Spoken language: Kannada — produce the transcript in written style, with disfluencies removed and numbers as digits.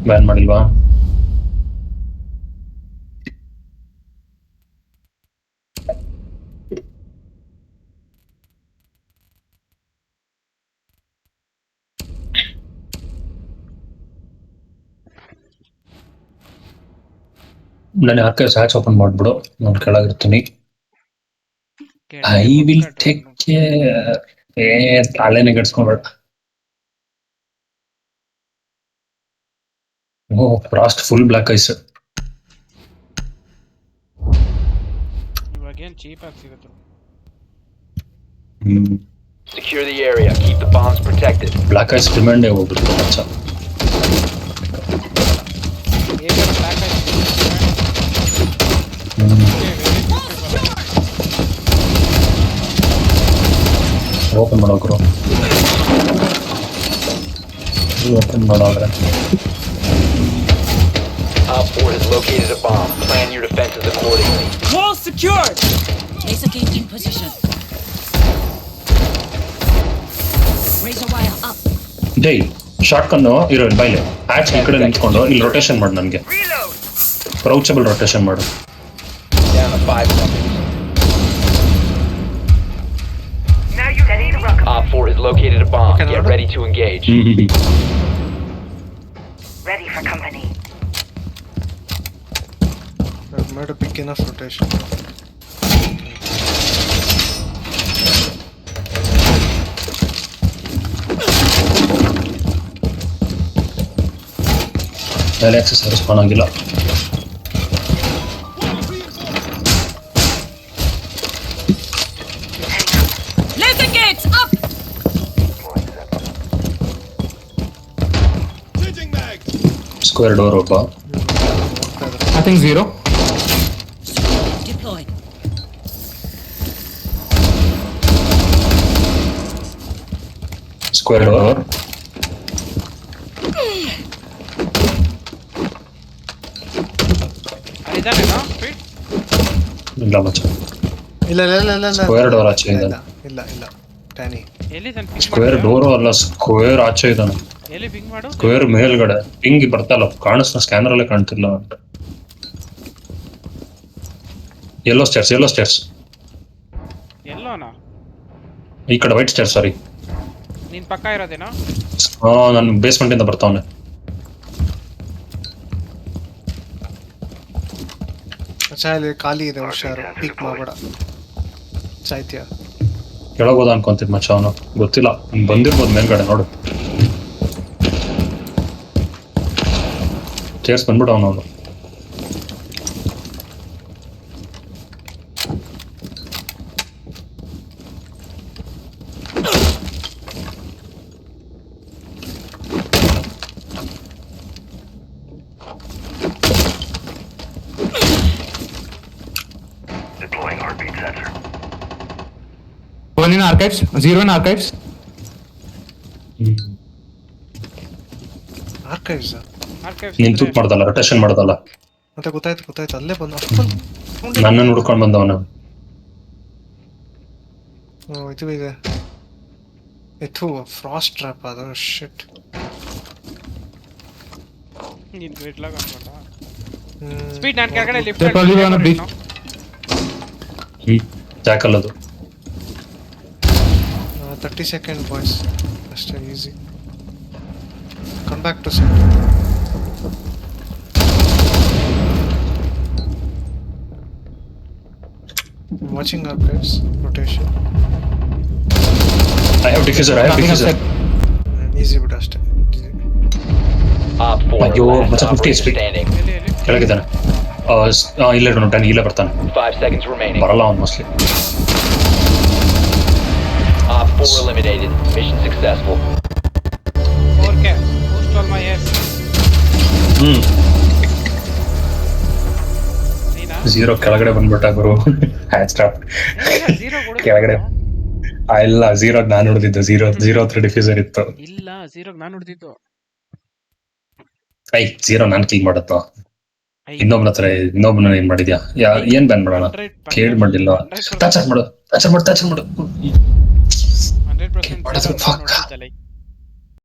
ಬ್ಯಾನ್ ಮಾಡಿಲ್ವಾ? ನಾನು ಯಾಕೆ ಸ್ಯಾಚ್ ಓಪನ್ ಮಾಡ್ಬಿಡು, ನಾನು ಕೆಳಗಿರ್ತೀನಿ. I will take care. ತಾಳೆನೆ ಗಡ್ಸ್ಕೊಂಡ್ಬೇಡ. Oh Frost full black ice. ಇವಾಗೇನ್ ಚೀಪ್ ಆಗಿ ಸಿಗುತ್ತೆ. Secure the area. Keep the bombs protected. Black ice demand ಹೋಗ್ಬಿಡ್ತು ಮಚ್ಚ. ಓಪನ್ ಮಾಡೋಕ್ರು ಓಪನ್ ಮಾಡೋದ್ರೆ Op 4 has located a bomb. Plan your defenses accordingly. Wall secured! Laser gate in position. Razor wire up. Jai short ಕನ್ನು ಇರೋ ಬೈಲೆ ಹ್ಯಾಚ್ ಈ ಕಡೆ ನಿಂತ್ಕೊಂಡು ಇಲ್ಲಿ ರೊಟೇಷನ್ ಮಾಡು. ನನಗೆ ಕ್ರೌಚಬಲ್ ರೊಟೇಷನ್ ಮಾಡು. Down to 5 seconds. Op 4 has located a bomb. Get ready to engage. Ready for company. I've made a big enough rotation. Access respond ಆಗಿಲ್ಲ. Laser gates up! Square door ಒಬ್ಬ. I think 0. Deployed. Square door. ಇದಾನೇನಾ ಸ್ಪೀಡ್? ಇಲ್ಲ ಮಚ್ಚ. ಇಲ್ಲ ಇಲ್ಲ ಇಲ್ಲ ಇಲ್ಲ ಸ್ಕ್ವೇರ್ ಡೋರ್ ಆಚೆ ಇಲ್ಲ ಇದ್ದಾನೆ. ಇಲ್ಲ ಇಲ್ಲ ಟ್ಯಾನಿ ಎಲ್ಲಿ ತಾನೆ ಸ್ಕ್ವೇರ್ ಡೋರು ಅಲ್ಲ, ಸ್ಕ್ವೇರ್ ಆಚೆ ಇದ್ದಾನೆ. ಎಲ್ಲಿ ಪಿಂಗ್ ಮಾಡು? ಸ್ಕ್ವೇರ್ ಮೇಲ್ಗಡೆ ಪಿಂಗ್ ಬರ್ತಲ್ಲ, ಕಾಣಿಸ್ತಾ ಸ್ಕ್ಯಾನರ್ ಅಲ್ಲೇ ಕಾಣ್ತಿಲ್ಲ ಅಂತ. ಯೆಲ್ಲೋ ಸ್ಟೇರ್ಸ್ ಎಲ್ಲೋನಾ? ಈ ಕಡೆ ವೈಟ್ ಸ್ಟೇರ್ಸ್. ಸಾರಿ, ನಿನ್ ಪಕ್ಕ ಇರೋದೇನಾ? ನಾನು ಬೇಸ್ಮೆಂಟ್ ಇಂದ ಬರ್ತಾವನೆ. ಇಲ್ಲಿ ಖಾಲಿ ಇದೆ, ಹುಷಾರು, ಪೀಕ್ ಮಾಡಬೇಡ. ಸಾಯ್ತೀಯ? ಕೆಳಗೋದ ಅನ್ಕೊಂತೀನಿ ಮಚ್ಚ ಅವನು, ಗೊತ್ತಿಲ್ಲ. ಬಂದಿರ್ಬೋದು ಮೇಲ್ಗಡೆ ನೋಡು. ಸ್ಟೇರ್ಸ್ ಬಂದ್ಬಿಟ್ಟು ಅವನು. One in archives, 0 in archives. Archives ನೀನ್ ತೂತ್ ಮಾಡ್ದಲ್ಲ, ರೊಟೇಷನ್ ಮಾಡ್ದಲ್ಲ. ಮತ್ತೆ ಗೊತ್ತಾಯ್ತು ಅಲ್ಲೇ ಬಂದು ಅಷ್ಟೊಂದು ನನ್ನ ಹುಡ್ಕೊಂಡು ಬಂದವನು. ಇದು ಇದೆ, ಇದು ಫ್ರಾಸ್ಟ್ ಟ್ರ್ಯಾಪ್ ಅದು. ಶಿಟ್, ನಿನ್ ಗ್ರಿಡ್ ಲಾಗ್ ಅನ್ಕೊಂಡ. ಸ್ಪೀಡ್ ನಾನು ಕೆಳಗಡೆ lift They're probably on a big. Jackal ಅದು. 30 ಸೆಕೆಂಡ್ ಬಾಯ್ಸ್, ಅಷ್ಟೇ, easy. Come back to set. Watching archives rotation. I have diffuser. Easy ಬಿಡು ಅಷ್ಟೇ. Op 4 ಅಯ್ಯೋ, last ಮಚ್ಚ 50 operator speed. standing. ಕೆಳಗಿದ್ದಾನೆ. ಇಲ್ಲೇ ನೋಡ್ತಾನೆ, ಇಲ್ಲೇ ಬರ್ತಾನೆ. 5 seconds remaining. ಬರಲ್ಲ ಅವ್ನು mostly. Op 4 eliminated. Mission successful. 4K. Boost all my ass. ನೀನಾ? 0 ಕೆಳಗಡೆ ಬಂದ್ಬಿಟ್ಟ ಗುರು. ಹ್ಯಾಚ್ ಟ್ರಾಪ್ ಜೀರೋ ಕೆಳಗಡೆ. ಇಲ್ಲ, 0 ನಾನು ಹೊಡೆದಿದ್ದು. 0 ಹತ್ರ ಡಿಫ್ಯೂಸರ್ ಇತ್ತು. ಇಲ್ಲ, 0 ನಾನು ಹೊಡೆದಿದ್ದು. 0 ನಾನು ಕಿಲ್ ಮಾಡತ್ತ. ಇನ್ನೊಬ್ಬನ ಏನ್ ಮಾಡಿದ್ಯಾ? ಏನ್ ಬ್ಯಾನ್ ಮಾಡೋಣ? ಕೇಳ್ ಮಾಡಿಲ್ಲ. ಟಚ್ ಮಾಡು. 100% Fuck.